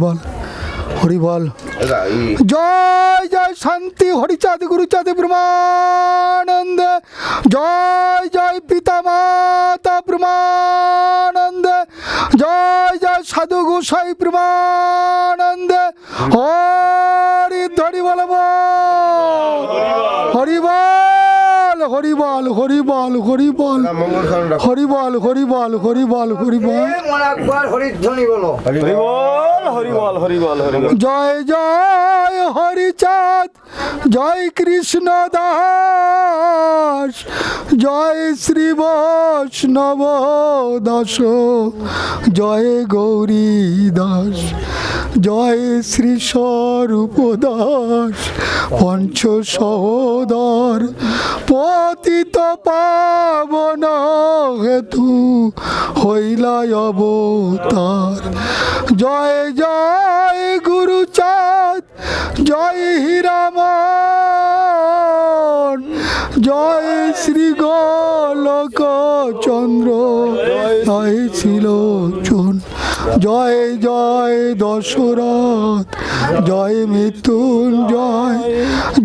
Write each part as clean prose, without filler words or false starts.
বল হরি বল। জয় জয় শান্তি হরিচাঁদ গুরুচাঁদ ব্রহ্মানন্দ, জয় জয় পিতা মাতা ব্রহ্মানন্দ, জয় জয় সাধু গোসাই ব্রহ্মানন্দ। হরি ধরি বল হরি বল হরি বল হরি বল হরি বল হরি বল হরি বল হরি বল হরি বল। হরিধ্বনি বলো হরি বল হরি বল হরি বল হরি বল। জয় জয় হরিচাঁদ, জয় কৃষ্ণ দাস, জয় শ্রী বৈষ্ণব দাস, জয় গৌরী দাস, জয় শ্রী স্বরূপ দাস, পঞ্চ সহোদর পতিত পাবন হেতু হইলা অবতার। জয় জয় গুরুচাঁদ, জয় হীরামন, জয় শ্রী গোলক চন্দ্র, জয় ছিলোচন, জয় জয় দশরথ, জয় মৃত্যুঞ্জয়,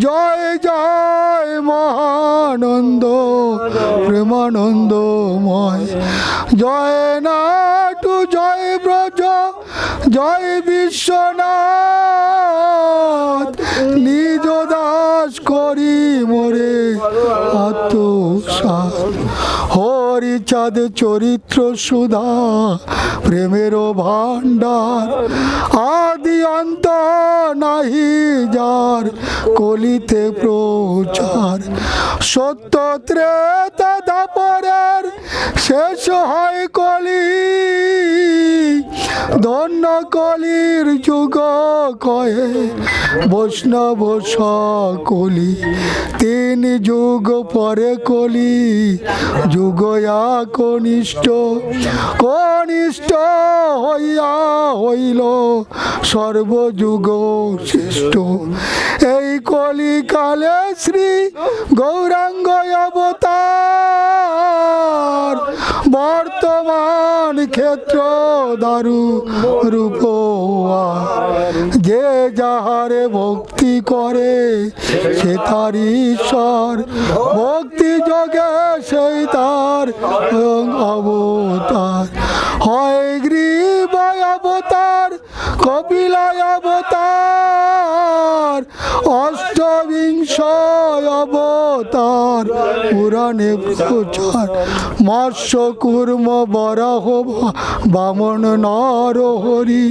জয় জয় মহানন্দ প্রেমানন্দময়, জয় নাটু, জয় ব্রজ, জয় বিশ্বনাথ, নিজ দাস করি মোরে আত্মসাৎ। হরিচাঁদ চরিত্র সুধা প্রেমের ভাণ্ডার, আদি অন্ত নাহি যার কলিতে প্রচার। সত্য ত্রেতা দাপরের শেষ হয় কলি, ধন্য কলির যুগ কয়ে বৈষ্ণব সকলি। তিন যুগ পরে কলি যুগ কনিষ্ঠ, কনিষ্ঠ হইয়া হইল সর্বযুগ শ্রেষ্ঠ। এই কলিকালে শ্রী গৌরাঙ্গ অবতার, বর্তমান ক্ষেত্র দারু রূপ। যে যাহারে ভক্তি করে সে তার ঈশ্বর, ভক্তি যোগে সেই তার অবতার। হয় গ্রীব অবতার, কপিলায় অবতার, অষ্টবিংশ অবতার পুরাণে প্রচার। মৎস্য কুর্ম বরাহ বামন নর হরি,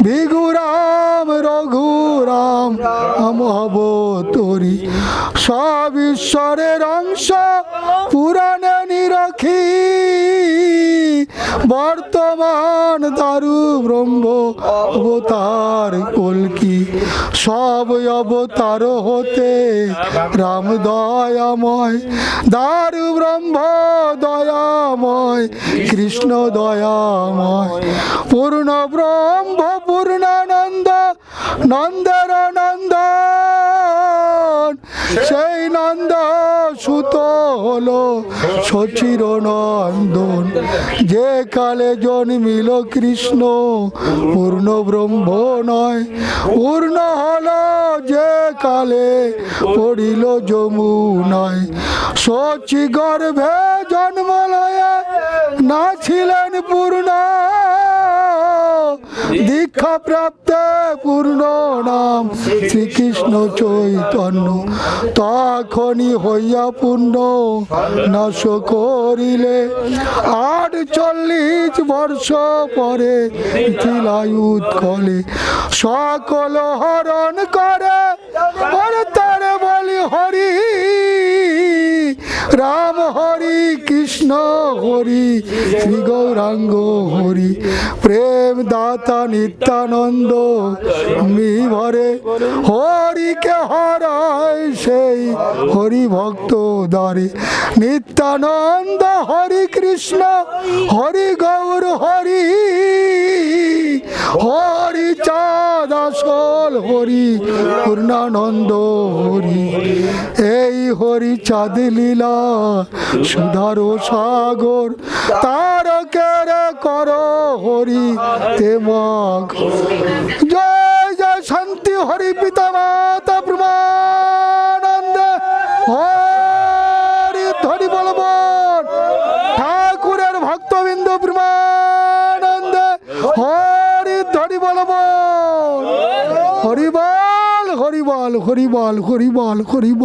ভিগুরাম রঘুরাম অবতরি। সব ঈশ্বরের অংশ পুরাণে নিরখি, বর্তমান দারু ব্রহ্ম অবতার কল্কি। সব অবতার হতে রাম দয়াময়, দারু ব্রহ্ম দয়াময়, কৃষ্ণ দয়াময়। পূর্ণ ব্রহ্ম পূর্ণানন্দ, নন্দের নন্দন, সেই নন্দ সুত হলো সচির নন্দন। যে কালে জন্মিল কৃষ্ণ পূর্ণ ব্রহ্ম নয়, পূর্ণ হলো যে কালে পড়িল যমুনায়। সচি গর্ভে জন্ম লয়ে না ছিলেন পূর্ণ, দীক্ষা প্রাপ্তে পূর্ণ নাম শ্রীকৃষ্ণ চৈতন্য। তখনই হইয়া পূর্ণ নাশ করিলে, 48 বর্ষ পরে উৎকলে। সকল হরণ করে তারে বলি হরি, রাম হরি কৃষ্ণ হরি, শ্রী গৌরাঙ্গ হরি। প্রেম দাতা নিত্যানন্দ মি ভরে, হরিকে হরায় সেই হরি ভক্ত দ্বারে। নিত্যানন্দ হরি কৃষ্ণ হরি গৌর হরি, হরি চাঁদ রাধাসল হরি পূর্ণানন্দ হরি এই হরি চাঁদ লীলা সুধার সাগর তার কেরে কর হরি তেমক জয় জয় শান্তি হরি পিতা মাতা ব্রহ্মানন্দ হরি ধরি বলব ঠাকুরের ভক্তবিন্দু ব্রহ্মানন্দ হরি ধরি বলব হরিবল হরিবল হরিবল হরিবল হরিবল